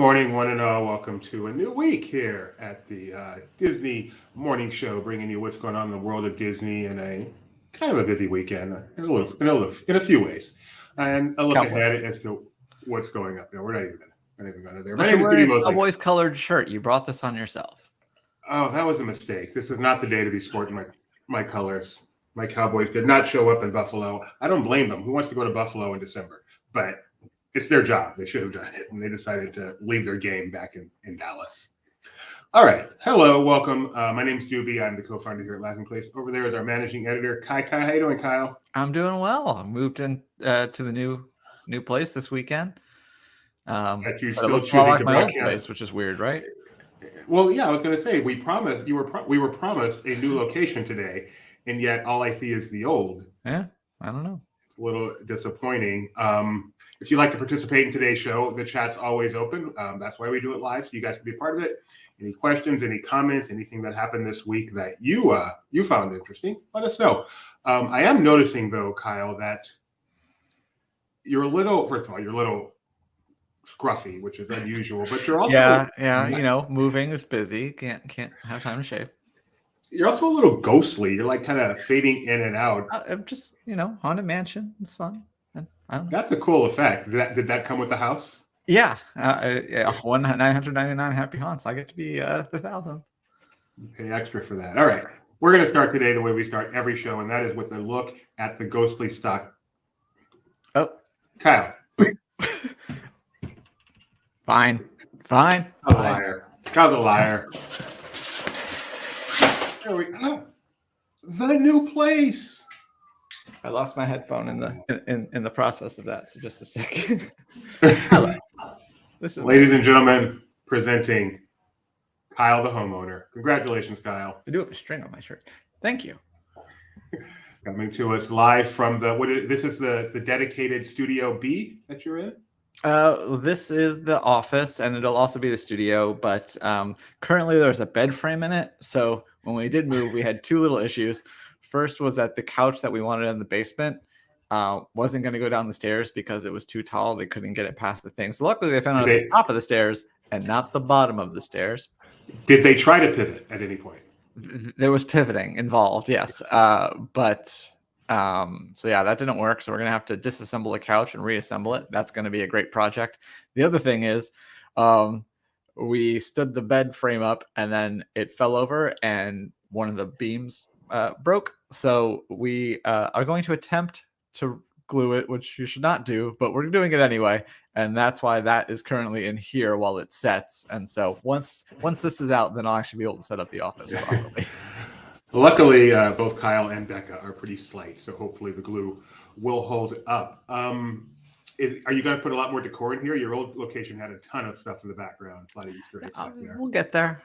morning, one and all. Welcome to a new week here at the Disney Morning Show, bringing you what's going on in the world of Disney in a kind of a busy weekend, in a few ways, and a look ahead as to what's going up. No, we're not even going to there. My name is wearing a Cowboys colored shirt. You brought this on yourself. Oh, that was a mistake. This is not the day to be sporting my colors. My Cowboys did not show up in Buffalo. I don't blame them. Who wants to go to Buffalo in December? But it's their job. They should have done it, and they decided to leave their game back in Dallas. All right. Hello. Welcome. My name's Doobie. I'm the co-founder here at Laughing Place. Over there is our managing editor, Kai. How you doing, Kyle? I'm doing well. I moved in to the new place this weekend. That you it still looks choosing like to my old broadcast. place, which is weird, right? Well, yeah, I was going to say we were promised a new location today, and yet all I see is the old. Yeah, I don't know. A little disappointing. If you'd like to participate in today's show, the chat's always open. That's why we do it live, so you guys can be a part of it. Any questions, any comments, anything that happened this week that you found interesting, let us know. I am noticing, though, Kyle, that you're a little scruffy, which is unusual, but you're also yeah. Moving is busy. Can't have time to shave. You're also a little ghostly. You're like kind of fading in and out. I'm just haunted mansion. It's fun. I don't know. That's a cool effect. Did that come with the house? Yeah. 999 happy haunts. I get to be the 1,000th. You pay extra for that. All right. We're going to start today the way we start every show, and that is with a look at the ghostly stock. Oh, Kyle. Fine. A liar. Kyle's a liar. There we go. The new place. I lost my headphone in the process of that. So just a second. Ladies and gentlemen, presenting Kyle the homeowner. Congratulations, Kyle. I do have a string on my shirt. Thank you. Coming to us live from this is the dedicated Studio B that you're in? This is the office, and it'll also be the studio, but currently there's a bed frame in it. So when we did move, we had two little issues. First was that the couch that we wanted in the basement wasn't going to go down the stairs because it was too tall. They couldn't get it past the thing. So luckily they found it at the top of the stairs and not the bottom of the stairs. Did they try to pivot at any point? There was pivoting involved, yes. So yeah, that didn't work. So we're going to have to disassemble the couch and reassemble it. That's going to be a great project. The other thing is we stood the bed frame up and then it fell over and one of the beams broke. So we are going to attempt to glue it, which you should not do, but we're doing it anyway. And that's why that is currently in here while it sets. And so once this is out, then I'll actually be able to set up the office properly. Luckily, both Kyle and Becca are pretty slight, so hopefully the glue will hold up. Are you going to put a lot more decor in here? Your old location had a ton of stuff in the background. A lot of Easter eggs back there. We'll get there.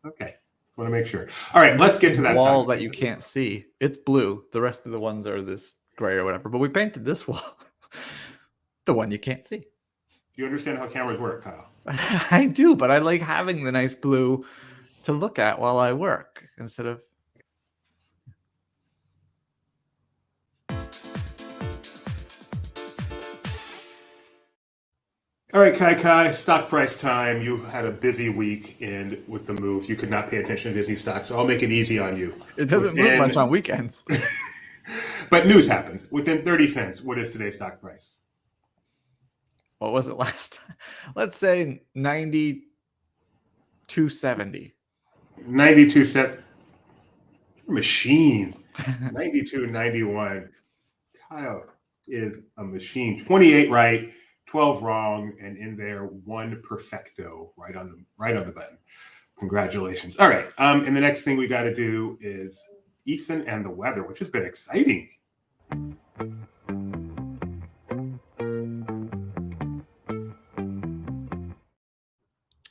Okay. Want to make sure. All right, let's get to that wall that you can't see. It's blue. The rest of the ones are this gray or whatever. But we painted this wall, the one you can't see. Do you understand how cameras work, Kyle? I do, but I like having the nice blue to look at while I work instead of. All right, Kai, stock price time. You had a busy week, and with the move, you could not pay attention to Disney stock, so I'll make it easy on you. It doesn't move much on weekends. But news happens. Within 30 cents, what is today's stock price? What was it last time? Let's say 92.70. 92.70. Machine. 92.91. Kyle is a machine. 28 right. 12 wrong, and in there, one perfecto right on the button. Congratulations. All right. And the next thing we got to do is Ethan and the weather, which has been exciting.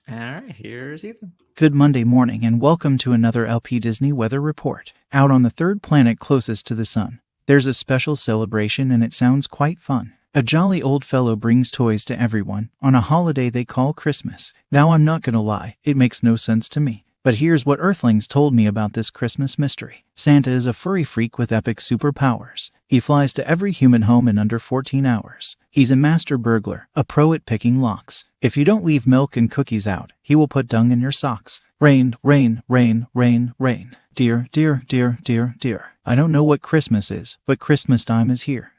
All right, here's Ethan. Good Monday morning, and welcome to another LP Disney Weather Report. Out on the third planet closest to the sun, there's a special celebration, and it sounds quite fun. A jolly old fellow brings toys to everyone on a holiday they call Christmas. Now I'm not gonna lie, it makes no sense to me. But here's what Earthlings told me about this Christmas mystery. Santa is a furry freak with epic superpowers. He flies to every human home in under 14 hours. He's a master burglar, a pro at picking locks. If you don't leave milk and cookies out, he will put dung in your socks. Rain, rain, rain, rain, rain. Dear, dear, dear, dear, dear. I don't know what Christmas is, but Christmas time is here.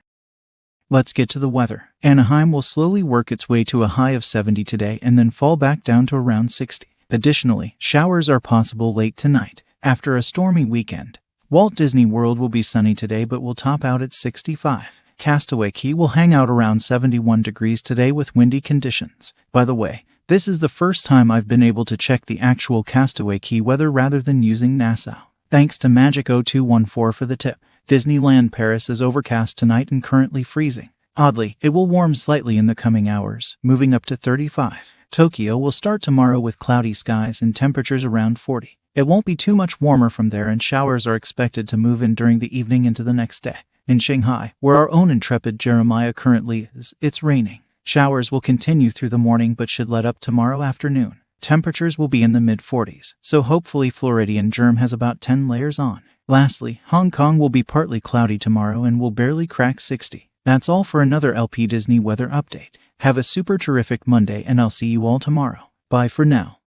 Let's get to the weather. Anaheim will slowly work its way to a high of 70 today and then fall back down to around 60. Additionally, showers are possible late tonight, after a stormy weekend. Walt Disney World will be sunny today but will top out at 65. Castaway Cay will hang out around 71 degrees today with windy conditions. By the way, this is the first time I've been able to check the actual Castaway Cay weather rather than using NASA. Thanks to Magic0214 for the tip. Disneyland Paris is overcast tonight and currently freezing. Oddly, it will warm slightly in the coming hours, moving up to 35. Tokyo will start tomorrow with cloudy skies and temperatures around 40. It won't be too much warmer from there and showers are expected to move in during the evening into the next day. In Shanghai, where our own intrepid Jeremiah currently is, it's raining. Showers will continue through the morning but should let up tomorrow afternoon. Temperatures will be in the mid-40s, so hopefully Floridian Germ has about 10 layers on. Lastly, Hong Kong will be partly cloudy tomorrow and will barely crack 60. That's all for another LP Disney weather update. Have a super terrific Monday, and I'll see you all tomorrow. Bye for now.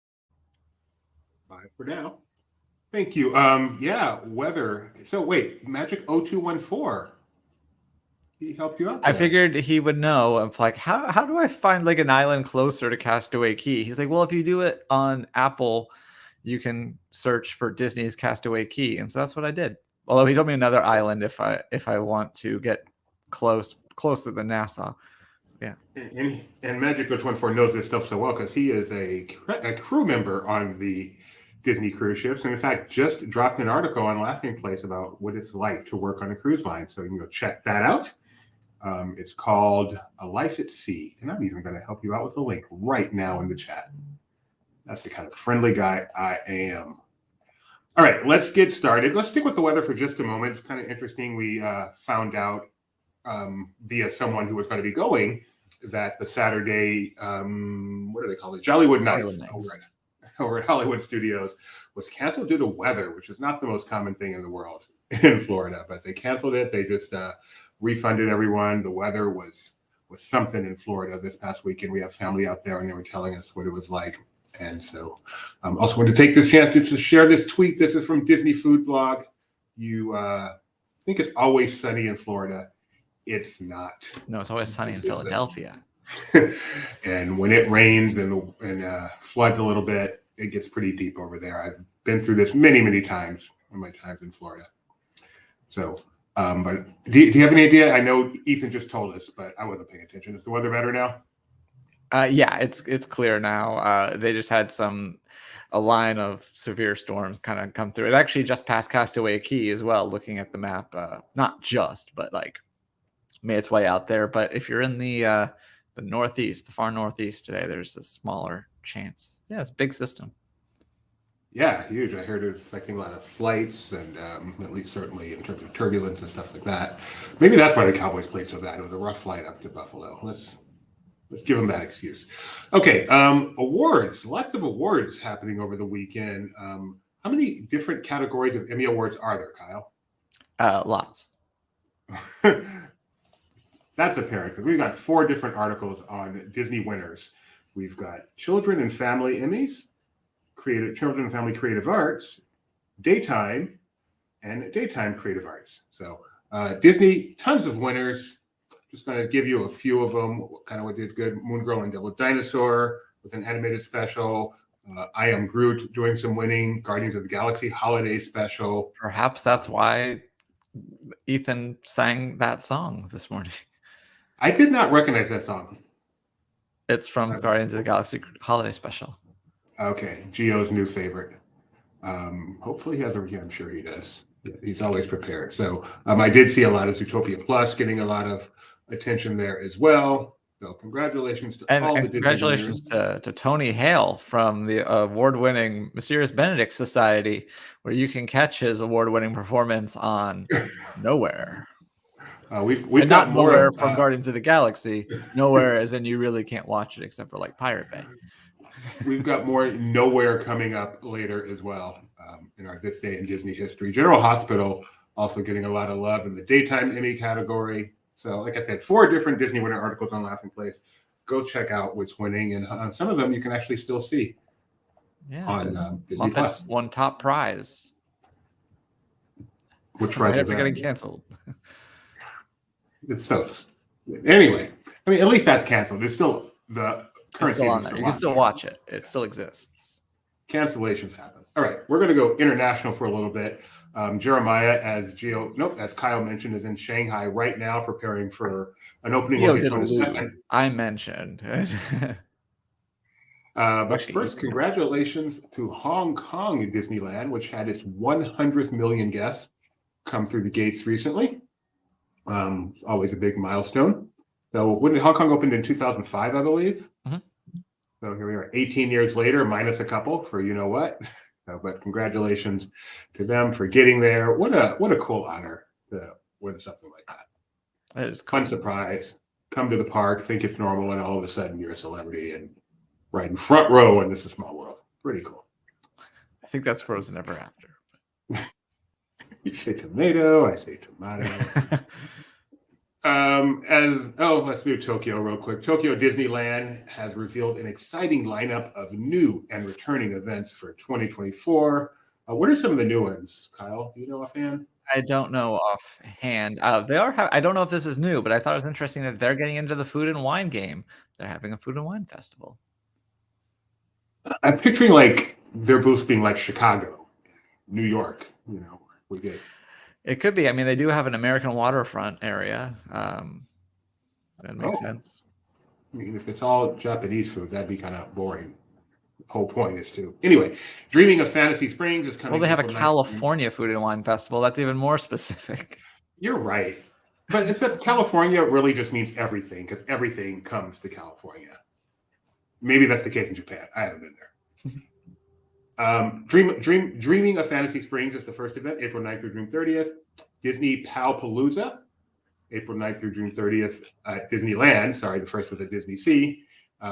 Bye for now. Thank you. Yeah, weather. So wait, Magic 0214. He helped you out I there. figured he would know. I'm like, how do I find like an island closer to Castaway Cay? He's like, well, if you do it on Apple, you can search for Disney's Castaway Cay, and so that's what I did. Although he told me another island if I want to get closer than Nassau. So, yeah. And Magic 0214 knows this stuff so well because he is a crew member on the Disney cruise ships, and in fact, just dropped an article on Laughing Place about what it's like to work on a cruise line. So you can go check that out. It's called A Life at Sea, and I'm even going to help you out with a link right now in the chat. That's the kind of friendly guy I am. All right, let's get started. Let's stick with the weather for just a moment. It's kind of interesting. We found out via someone who was going to be going that the Saturday, what do they call it? Jollywood Nights over at Hollywood Studios was canceled due to weather, which is not the most common thing in the world in Florida, but they canceled it. They just refunded everyone. The weather was something in Florida this past weekend. We have family out there and they were telling us what it was like. And so also want to take this chance to share this tweet. This is from Disney Food Blog. You think it's always sunny in Florida. It's not. No, it's always sunny in Philadelphia. And when it rains and floods a little bit, it gets pretty deep over there. I've been through this many, many times in my times in Florida. So, but do you have any idea? I know Ethan just told us, but I wasn't paying attention. Is the weather better now? Yeah, it's clear now. They just had a line of severe storms kind of come through. It actually just passed Castaway Cay as well, looking at the map. Not just, but like made its way out there. But if you're in the Northeast, the far Northeast today, there's a smaller chance. Yeah, it's a big system. Yeah, huge. I heard it affecting a lot of flights and at least certainly in terms of turbulence and stuff like that. Maybe that's why the Cowboys played so bad. It was a rough flight up to Buffalo. Let's give them that excuse. Okay, awards. Lots of awards happening over the weekend. How many different categories of Emmy Awards are there, Kyle? Lots. That's apparent because we've got 4 different articles on Disney winners. We've got Children and Family Emmys, Children and Family Creative Arts, Daytime, and Daytime Creative Arts. So Disney, tons of winners. Just going to give you a few of them, kind of what did good. Moon Girl and Devil Dinosaur with an animated special. I Am Groot doing some winning. Guardians of the Galaxy holiday special. Perhaps that's why Ethan sang that song this morning. I did not recognize that song. It's from Guardians of the Galaxy holiday special. Okay, Gio's new favorite. Hopefully he has a review. I'm sure he does. He's always prepared. So I did see a lot of Zootopia Plus getting a lot of attention there as well. So congratulations to all the Disney congratulations to Tony Hale from the award-winning Mysterious Benedict Society, where you can catch his award-winning performance on Nowhere. We've and got not more Nowhere from Guardians of the Galaxy. Nowhere as in you really can't watch it except for like Pirate Bay. we've got more Nowhere coming up later as well in our This Day in Disney History. General Hospital also getting a lot of love in the daytime Emmy category. So, like I said, 4 different Disney winner articles on Laughing Place. Go check out what's winning, and some of them you can actually still see on Disney Plus. Muppets won top prize. Which prize Right was after getting that? canceled. It's so. Anyway, I mean, at least that's canceled. There's still the It's current still on season's there. You can still watch it. It still exists. Cancellations happen. All right, we're going to go international for a little bit. Jeremiah, as Kyle mentioned, is in Shanghai right now, preparing for an opening on the 22nd. I mentioned. But first, congratulations to Hong Kong Disneyland, which had its 100th million guests come through the gates recently. Always a big milestone. So when Hong Kong opened in 2005, I believe. Mhm. So here we are, 18 years later, minus a couple for you know what. So, but congratulations to them for getting there. What a cool honor to win something like that. That is Fun surprise. Come to the park, think it's normal, and all of a sudden you're a celebrity and right in front row in This Is Small World. Pretty cool. I think that's Frozen Ever After. You say tomato, I say tomato. Let's do Tokyo real quick. Tokyo Disneyland has revealed an exciting lineup of new and returning events for 2024. What are some of the new ones, Kyle? Do you know offhand? I don't know offhand. They are. I don't know if this is new, but I thought it was interesting that they're getting into the food and wine game. They're having a food and wine festival. I'm picturing like their booths being like Chicago, New York. You know, we get. It could be. I mean, they do have an American waterfront area. That makes sense. I mean, if it's all Japanese food, that'd be kind of boring. The whole point is to. Anyway, Dreaming of Fantasy Springs is coming. Well, they have a April 19th. California food and wine festival. That's even more specific. You're right. But except California really just means everything because everything comes to California. Maybe that's the case in Japan. I haven't been there. Dreaming of Fantasy Springs is the first event, April 9th through June 30th. Disney Palooza, April 9th through June 30th at Disneyland. Sorry, the first was at Disney Sea.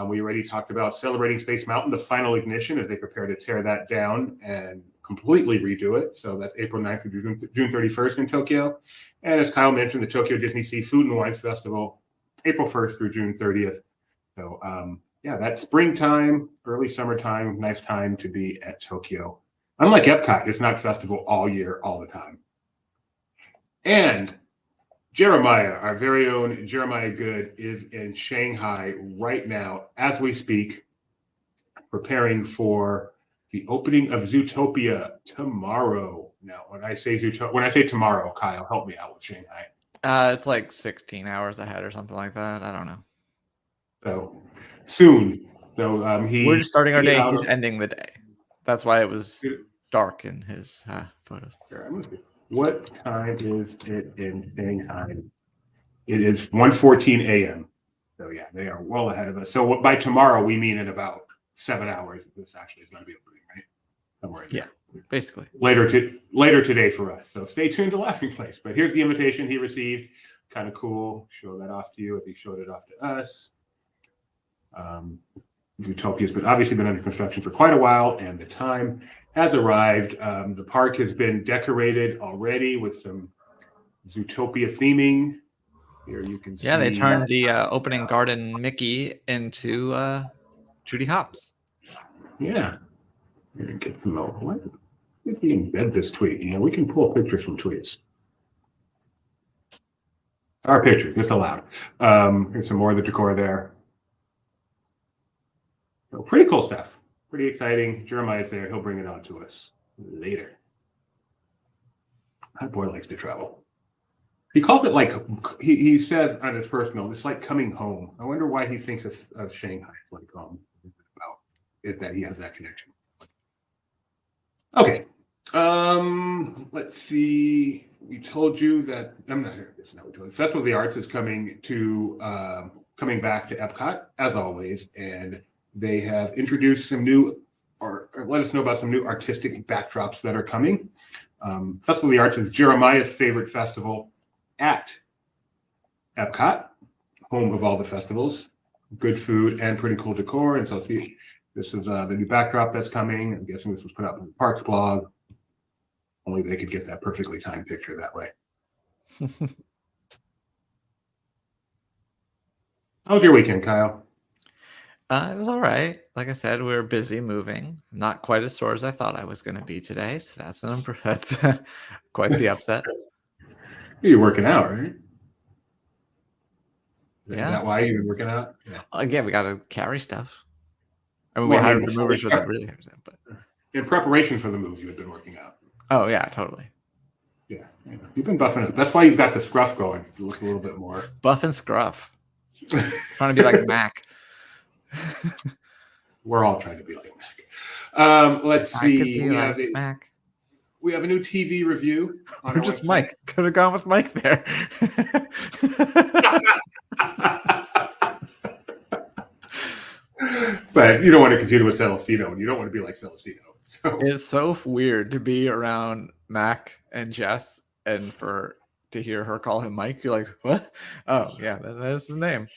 We already talked about Celebrating Space Mountain, the final ignition as they prepare to tear that down and completely redo it. So that's April 9th through June 31st in Tokyo. And as Kyle mentioned, the Tokyo Disney Sea Food and Wines Festival, April 1st through June 30th. So, that's springtime, early summertime, nice time to be at Tokyo. Unlike Epcot, it's not festival all year, all the time. And Jeremiah, our very own Jeremiah Good, is in Shanghai right now as we speak, preparing for the opening of Zootopia tomorrow. Now, when I say tomorrow, Kyle, help me out with Shanghai. It's like 16 hours ahead or something like that. I don't know. So soon. So we're just starting our day. He's ending the day. That's why it was dark in his photos. What time is it in Shanghai? It is 1:14 a.m. So yeah, they are well ahead of us. So by tomorrow, we mean in about 7 hours. This actually is going to be opening, right? Somewhere in there. Yeah, basically. Later today for us. So stay tuned to Laughing Place. But here's the invitation he received. Kind of cool. Show that off to you as he showed it off to us. Zootopia's obviously been under construction for quite a while, and the time has arrived. The park has been decorated already with some Zootopia theming. Here you can see. Yeah, they turned the opening garden Mickey into Judy Hopps. Yeah. Here, get some more. What? If we embed this tweet, we can pull pictures from tweets. Our pictures, it's allowed. Here's some more of the decor there. So pretty cool stuff. Pretty exciting. Jeremiah's there. He'll bring it on to us later. That boy likes to travel. He calls it like, he says on his personal, it's like coming home. I wonder why he thinks of Shanghai. It's like about it, that he has that connection. Okay. Let's see. We told you that Festival of the Arts is coming back to Epcot as always, and they have introduced some new, or let us know about some new artistic backdrops that are coming. Festival of the Arts is Jeremiah's favorite festival at Epcot, home of all the festivals. Good food and pretty cool decor. And so This is the new backdrop that's coming. I'm guessing this was put up in the Parks blog. Only they could get that perfectly timed picture that way. How was your weekend, Kyle? It was all right. Like I said, we were busy moving. Not quite as sore as I thought I was going to be today. So that's quite the upset. You're working out, right? Is Yeah. that why you've been working out? Yeah. Again, we got to carry stuff. I mean, Well, we I mean, hired the movers for the really heavy stuff, but In preparation for the move, you had been working out. oh yeah, totally. Yeah. You've been buffing it. That's why you've got the scruff going. If you look a little bit more. Buff and scruff. Trying to be like Mac. We're all trying to be like Mac. Let's I could see. be like Mac. We have a new TV review. Or just Mike. Could have gone with Mike there. But you don't want to continue with Celestino, and you don't want to be like Celestino. So. It's so weird to be around Mac and Jess and to hear her call him Mike. You're like, what? Oh, yeah, that's his name.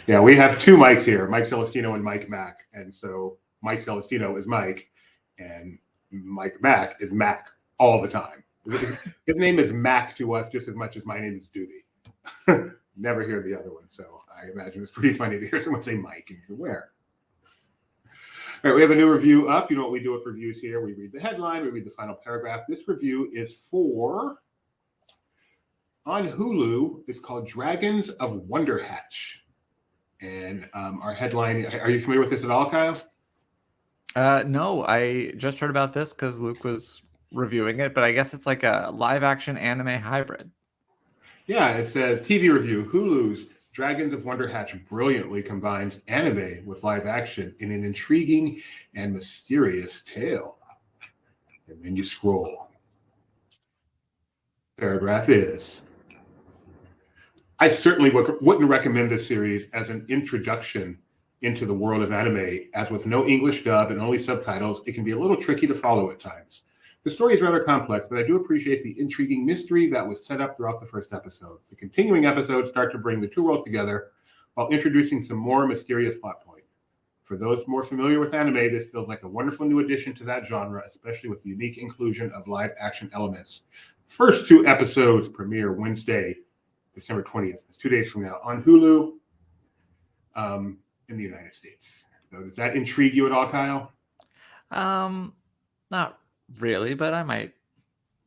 Yeah, we have two Mikes here, Mike Celestino and Mike Mac. And so Mike Celestino is Mike, and Mike Mac is Mac all the time. His name is Mac to us just as much as my name is Duty. Never hear the other one. So I imagine it's pretty funny to hear someone say Mike and you're where. All right, we have a new review up. You know what we do with reviews here. We read the headline, we read the final paragraph. This review is for, on Hulu, it's called Dragons of Wonderhatch. And our headline, are you familiar with this at all, Kyle? No, I just heard about this because Luke was reviewing it, but I guess it's like a live action anime hybrid. Yeah, it says TV review, Hulu's Dragons of Wonderhatch brilliantly combines anime with live action in an intriguing and mysterious tale. And then you scroll. Paragraph is, I certainly wouldn't recommend this series as an introduction into the world of anime, as with no English dub and only subtitles, it can be a little tricky to follow at times. The story is rather complex, but I do appreciate the intriguing mystery that was set up throughout the first episode. The continuing episodes start to bring the two worlds together while introducing some more mysterious plot points. For those more familiar with anime, this feels like a wonderful new addition to that genre, especially with the unique inclusion of live action elements. First two episodes premiere Wednesday, December 20th. It's 2 days from now on Hulu in the United States. So does that intrigue you at all, Kyle? Not really, but I might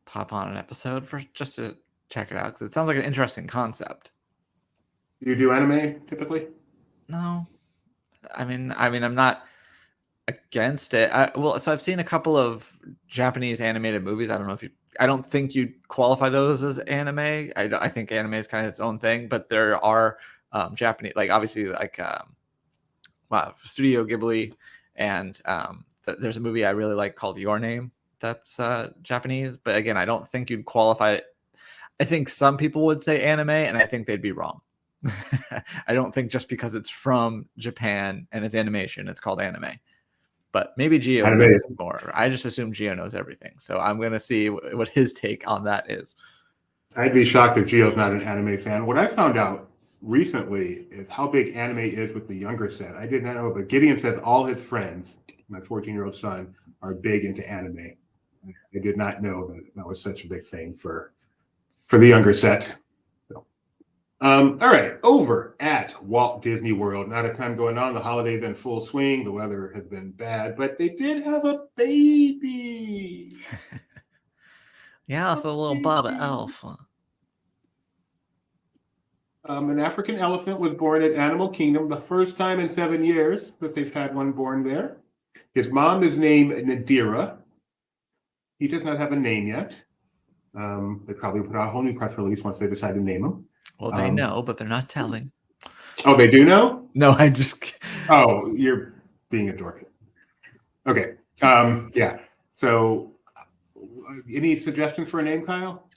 pop on an episode for just to check it out because it sounds like an interesting concept. Do you do anime typically? No, I mean, I'm not against it. So I've seen a couple of Japanese animated movies. I don't think you'd qualify those as anime. I think anime is kind of its own thing, but there are Japanese, like obviously like Studio Ghibli, and there's a movie I really like called Your Name that's Japanese. But again, I don't think you'd qualify it. I think some people would say anime, and I think they'd be wrong. I don't think just because it's from Japan and it's animation, it's called anime. But maybe Gio knows more. I just assume Gio knows everything. So I'm going to see what his take on that is. I'd be shocked if Gio's not an anime fan. What I found out recently is how big anime is with the younger set. I did not know, but Gideon says all his friends, my 14-year-old son, are big into anime. I did not know that was such a big thing for the younger set. All right, over at Walt Disney World, not a ton going on. The holidays in full swing. The weather has been bad, but they did have a baby. Yeah, it's a little Baba Elf. An African elephant was born at Animal Kingdom, the first time in 7 years that they've had one born there. His mom is named Nadira. He does not have a name yet. They probably put out a whole new press release once they decide to name him. Well, they know, but they're not telling. Oh, they do know? No, I just... Oh, you're being a dork. Okay. Yeah. So, any suggestions for a name, Kyle?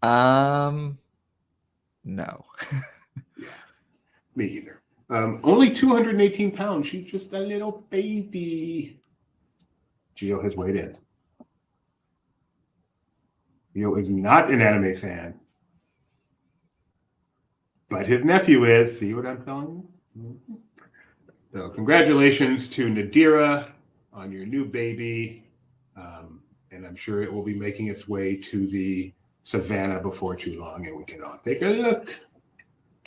No. Yeah, me either. Only 218 pounds. She's just a little baby. Gio has weighed in. Gio is not an anime fan. But his nephew is. See what I'm telling you? So congratulations to Nadira on your new baby. And I'm sure it will be making its way to the savannah before too long, and we can all take a look.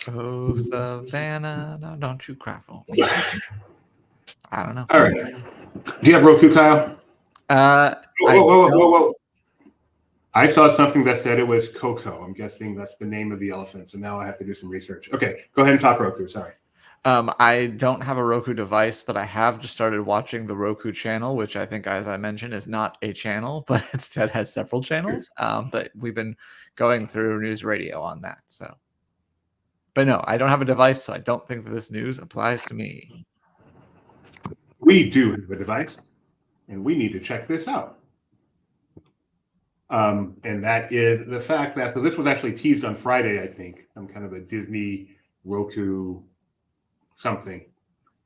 Oh, Savannah, no, don't you cry for me. I don't know. All right. Do you have Roku, Kyle? Whoa. I saw something that said it was Coco. I'm guessing that's the name of the elephant. So now I have to do some research. Okay, go ahead and talk Roku. Sorry. I don't have a Roku device, but I have just started watching the Roku channel, which I think, as I mentioned, is not a channel, but instead has several channels. But we've been going through news radio on that. So, but no, I don't have a device, so I don't think that this news applies to me. We do have a device, and we need to check this out. And that is the fact that, so this was actually teased on Friday, I think, some kind of a Disney Roku something.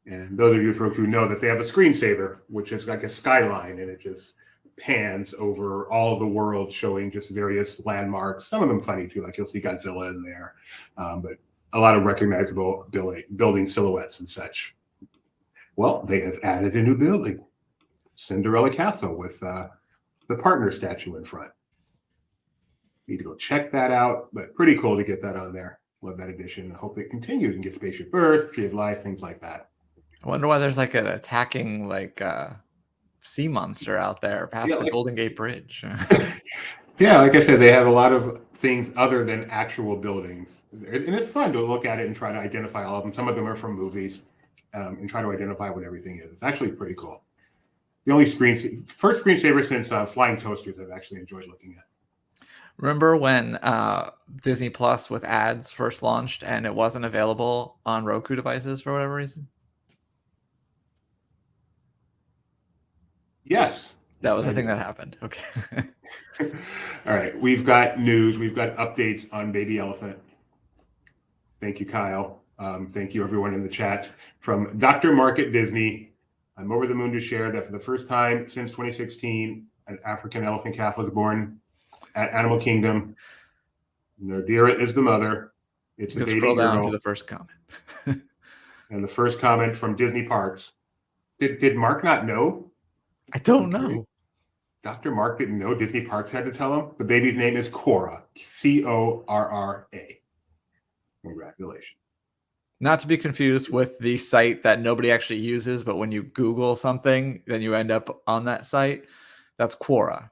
And those of you with Roku know that they have a screensaver, which is like a skyline, and it just pans over all of the world, showing just various landmarks, some of them funny too, like you'll see Godzilla in there, but a lot of recognizable building silhouettes and such. Well, they have added a new building, Cinderella Castle, with the partner statue in front. Need to go check that out, but pretty cool to get that on there. Love that addition. I hope it continues and gets Spaceship Earth, Tree of Life, things like that. I wonder why there's like an attacking sea monster out there past the Golden Gate Bridge. Yeah, like I said, they have a lot of things other than actual buildings, and it's fun to look at it and try to identify all of them. Some of them are from movies, and try to identify what everything is. It's actually pretty cool. The only first screensaver since Flying Toasters I've actually enjoyed looking at. Remember when Disney Plus with ads first launched and it wasn't available on Roku devices for whatever reason? Yes. That was the thing that happened. Okay. All right. We've got news. We've got updates on Baby Elephant. Thank you, Kyle. Thank you, everyone in the chat. From Dr. Mark at Disney, I'm over the moon to share that for the first time since 2016, an African elephant calf was born at Animal Kingdom. Nadira is the mother. It's a baby scroll down girl. to the first comment. And the first comment from Disney Parks. Did Mark not know? I don't know. Dr. Mark didn't know. Disney Parks had to tell him. The baby's name is Korra. Corra. Congratulations. Not to be confused with the site that nobody actually uses, but when you Google something, then you end up on that site. That's Quora.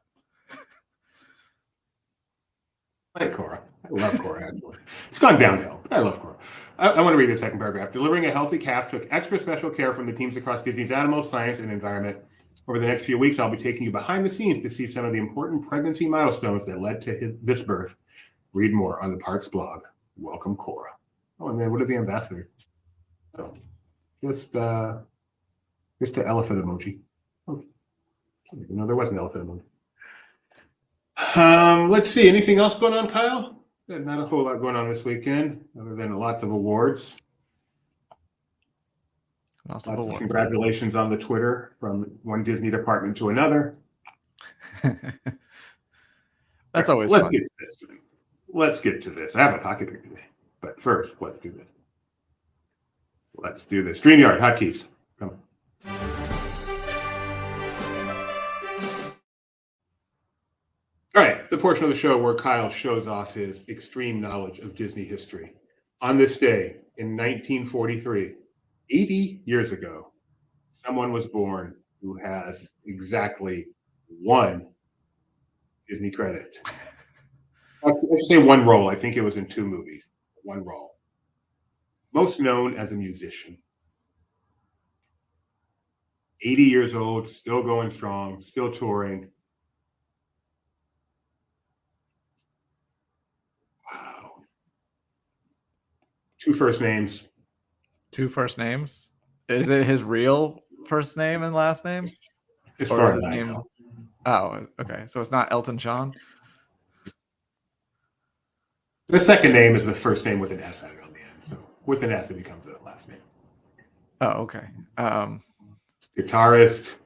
I like Korra. I love Korra, actually. It's gone downhill, but I love Korra. I want to read the second paragraph. Delivering a healthy calf took extra special care from the teams across Disney's animal, science, and environment. Over the next few weeks, I'll be taking you behind the scenes to see some of the important pregnancy milestones that led to this birth. Read more on the Parks blog. Welcome, Korra. Oh, and then what are the ambassadors? So, just the elephant emoji. Okay. No, there was an elephant emoji. Let's see. Anything else going on, Kyle? Not a whole lot going on this weekend, other than lots of awards. Lots of congratulations on the Twitter from one Disney department to another. That's always Let's fun. get to this. Let's get to this. I have a pocket pick today, but first, let's do this. Let's do this. StreamYard hotkeys. Come on. All right, the portion of the show where Kyle shows off his extreme knowledge of Disney history. On this day in 1943, 80 years ago, someone was born who has exactly one Disney credit. I should say one role. I think it was in 2 movies. One role. Most known as a musician. 80 years old, still going strong, still touring. Wow. 2 first names. 2 first names? Is it his real first name and last name? As far as I name? know. Oh, okay. So it's not Elton John? The second name is the first name with an S added on the end. So with an S, it becomes the last name. Oh, okay. Guitarist,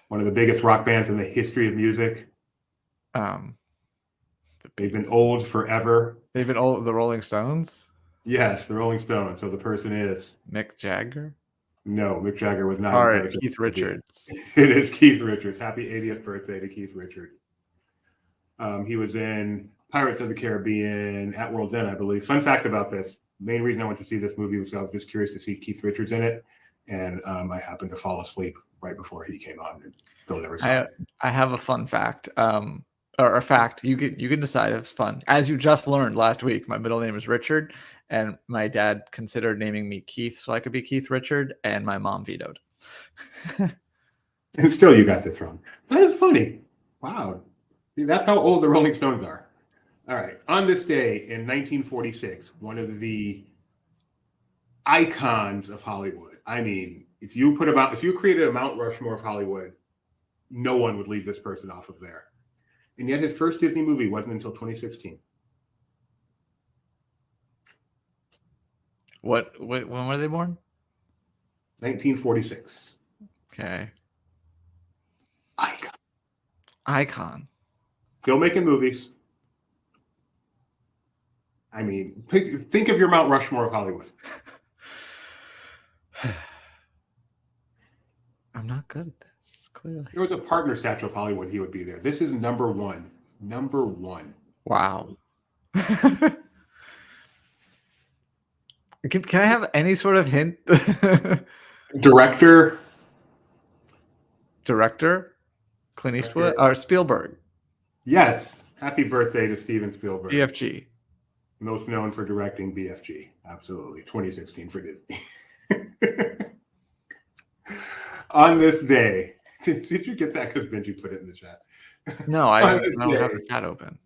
one of the biggest rock bands in the history of music. They've been old forever. They've been old. The Rolling Stones? Yes, the Rolling Stones. So the person is Mick Jagger? No, Mick Jagger was not. All in right, Pirates of Keith the Caribbean. Richards. It is Keith Richards. Happy 80th birthday to Keith Richards. He was in Pirates of the Caribbean, At World's End, I believe. Fun fact about this: main reason I went to see this movie was I was just curious to see Keith Richards in it, and I happened to fall asleep right before he came on, and still never saw it. I have a fun fact, or a fact. You can decide if it's fun. As you just learned last week, my middle name is Richard, and my dad considered naming me Keith so I could be Keith Richard, and my mom vetoed. And still, you got this wrong. That is funny. Wow, that's how old the Rolling Stones are. All right. On this day in 1946, one of the icons of Hollywood. I mean, if you created a Mount Rushmore of Hollywood, no one would leave this person off of there. And yet his first Disney movie wasn't until 2016. When were they born? 1946. Okay. Icon. Icon. Still making movies. I mean, think of your Mount Rushmore of Hollywood. I'm not good at this, clearly. There was a partner statue of Hollywood, he would be there. This is number one. Number one. Wow. Can I have any sort of hint? Director. Director? Clint Eastwood or Spielberg? Yes. Happy birthday to Steven Spielberg. BFG. Most known for directing BFG. Absolutely. 2016 for Disney. On this day, did you get that? Because Benji put it in the chat. No, I don't have the chat open.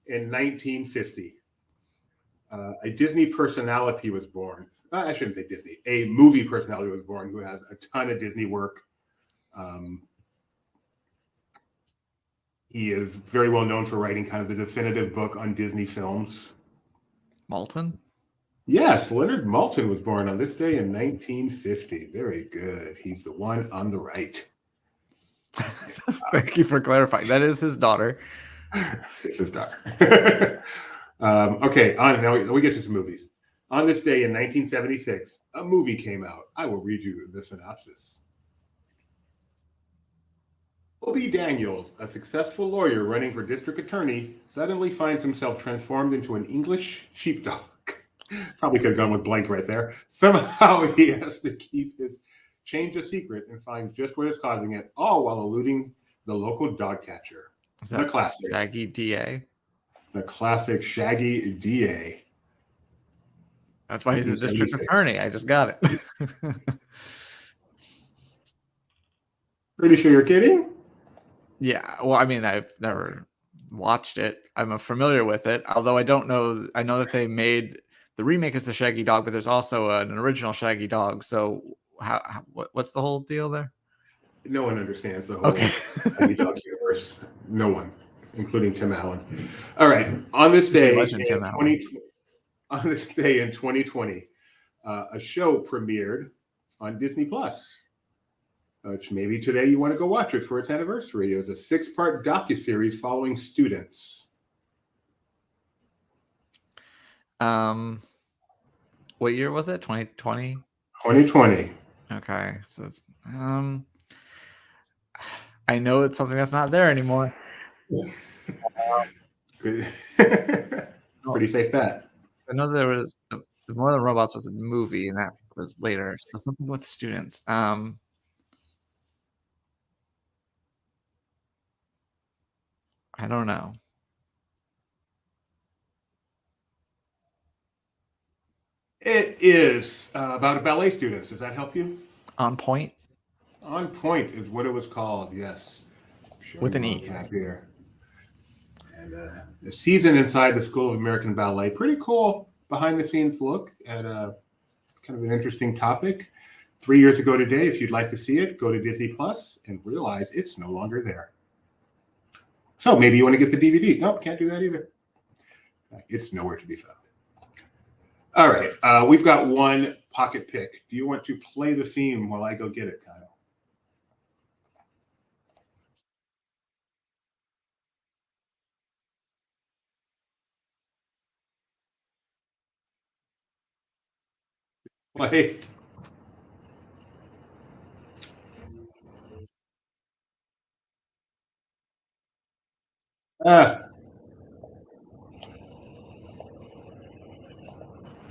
In 1950, a Disney personality was born. I shouldn't say Disney. A movie personality was born who has a ton of Disney work. He is very well known for writing kind of the definitive book on Disney films. Maltin? Yes, Leonard Maltin was born on this day in 1950. Very good. He's the one on the right. Thank you for clarifying. That is his daughter. It's his daughter. Okay, now we get to some movies. On this day in 1976, a movie came out. I will read you the synopsis. Obie Daniels, a successful lawyer running for district attorney, suddenly finds himself transformed into an English sheepdog. Probably could have gone with blank right there. Somehow he has to change a secret and finds just what is causing it, all while eluding the local dog catcher. Is that the classic Shaggy DA? The classic Shaggy DA. That's why he's a district attorney. I just got it. Pretty sure you're kidding? Yeah. Well, I mean, I've never watched it. I'm familiar with it, although I don't know. I know that they made the remake is the Shaggy Dog, but there's also an original Shaggy Dog. So, what's the whole deal there? No one understands the whole Shaggy Dog universe. No one, including Tim Allen. All right. On this day, on this day in 2020, a show premiered on Disney Plus. Which maybe today you want to go watch it for its anniversary. It was a 6-part docuseries following students. What year was it? 2020? 2020. Okay. So it's I know it's something that's not there anymore. Pretty safe bet. I know there was More Than Robots was a movie and that was later. So something with students. I don't know. It is about a ballet student. Does that help you? On Point? On Point is what it was called, yes. With an E. Here. And the season inside the School of American Ballet. Pretty cool behind-the-scenes look at kind of an interesting topic. 3 years ago today, if you'd like to see it, go to Disney Plus and realize it's no longer there. So maybe you want to get the DVD. Nope, can't do that either. It's nowhere to be found. All right, we've got one pocket pick. Do you want to play the theme while I go get it, Kyle? Wait. Ah.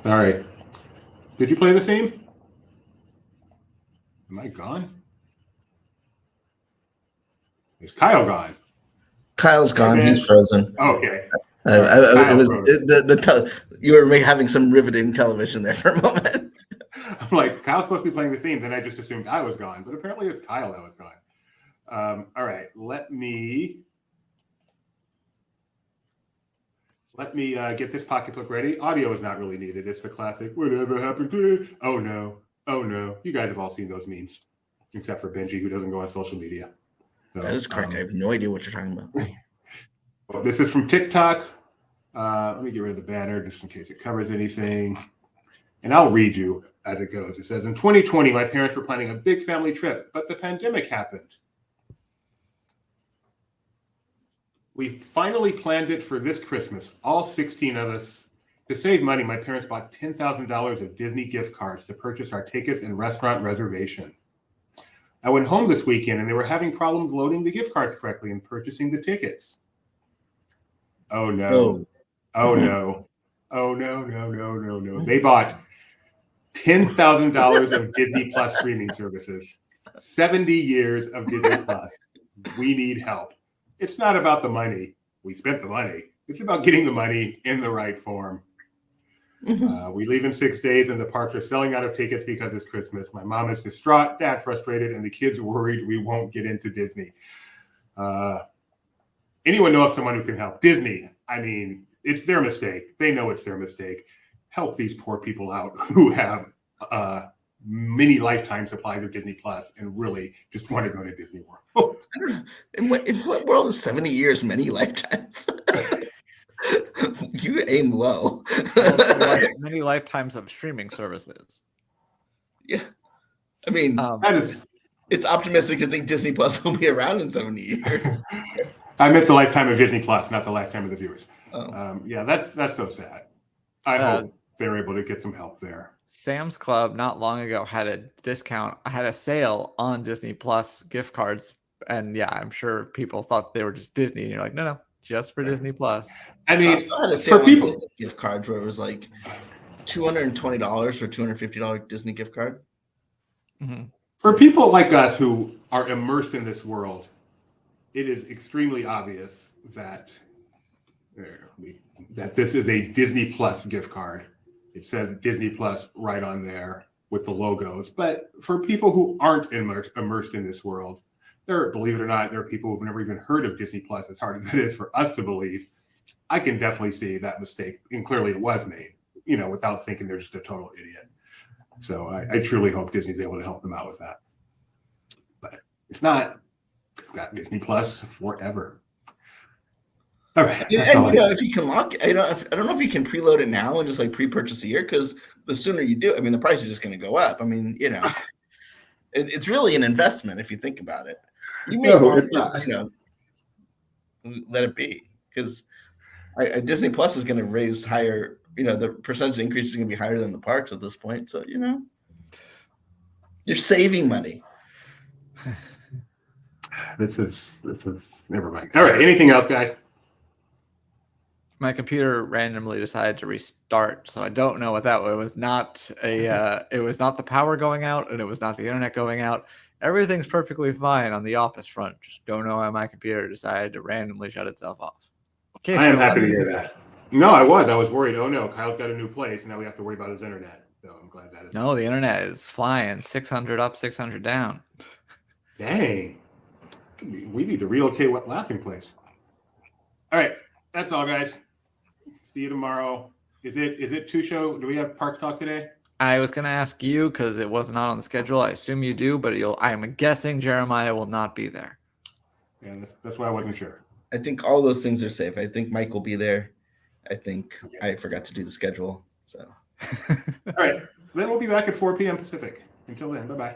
All right. Did you play the theme? Am I gone? Is Kyle gone? Kyle's gone. Okay. He's frozen. Okay. It was frozen. you were having some riveting television there for a moment. I'm like, Kyle's supposed to be playing the theme. Then I just assumed I was gone, but apparently it's Kyle that was gone. All right, let me get this pocketbook ready. Audio is not really needed. It's the classic, whatever happened to it? Oh no. You guys have all seen those memes, except for Benji, who doesn't go on social media. So, That is correct. I have no idea what you're talking about. Well, this is from TikTok. Let me get rid of the banner just in case it covers anything. And I'll read you as it goes. It says, in 2020, my parents were planning a big family trip, but the pandemic happened. We finally planned it for this Christmas, all 16 of us. To save money, my parents bought $10,000 of Disney gift cards to purchase our tickets and restaurant reservation. I went home this weekend and they were having problems loading the gift cards correctly and purchasing the tickets. Oh no. Oh no. Oh no. They bought $10,000 of Disney Plus streaming services. 70 years of Disney Plus. We need help. It's not about the money. We spent the money. It's about getting the money in the right form. We leave in 6 days and the parks are selling out of tickets because it's Christmas. My mom is distraught, dad frustrated, and the kids worried we won't get into Disney. Anyone know of someone who can help? Disney, I mean, it's their mistake. They know it's their mistake. Help these poor people out who have many lifetime supplies of Disney Plus and really just want to go to Disney World. I don't know. In what world is 70 years many lifetimes? You aim low. Many lifetimes of streaming services. Yeah. I mean, That is, it's optimistic to think Disney Plus will be around in 70 years. I meant the lifetime of Disney Plus, not the lifetime of the viewers. Oh. Yeah, that's so sad. I hope they're able to get some help there. Sam's Club not long ago had a sale on Disney Plus gift cards. And yeah, I'm sure people thought they were just Disney. And you're like, no, just for Disney Plus. I mean, I had a for people, gift cards where it was like $220 for $250 Disney gift card. Mm-hmm. for people like us who are immersed in this world, it is extremely obvious that this is a Disney Plus gift card. It says Disney Plus right on there with the logos. But for people who aren't immersed in this world, believe it or not, there are people who've never even heard of Disney Plus, as hard as it is for us to believe. I can definitely see that mistake, and clearly it was made, without thinking they're just a total idiot. So I truly hope Disney's able to help them out with that. But if not, we've got Disney Plus forever. All right. If you can lock, I don't know if you can preload it now and just like pre-purchase a year, because the sooner you do, the price is just going to go up. It's really an investment if you think about it. You may want to, let it be, because Disney Plus is going to raise higher. The percentage increase is going to be higher than the parks at this point. So you're saving money. This is never mind. All right. Anything else, guys? My computer randomly decided to restart, so I don't know what that was. It was not it was not the power going out, and it was not the internet going out. Everything's perfectly fine on the Office front. Just don't know why my computer decided to randomly shut itself off. I am happy to hear that. No, I was worried. Oh no, Kyle's got a new place, and now we have to worry about his internet. So I'm glad that is. No, the internet is flying 600 up, 600 down. Dang. We need to relocate what Laughing Place. All right, that's all, guys. See you tomorrow. Is it 2 show? Do we have Parks Talk today? I was going to ask you because it was not on the schedule. I assume you do, but I'm guessing Jeremiah will not be there. Yeah, that's why I wasn't sure. I think all those things are safe. I think Mike will be there. I think I forgot to do the schedule. So. All right. Then we'll be back at 4 p.m. Pacific. Until then, bye-bye.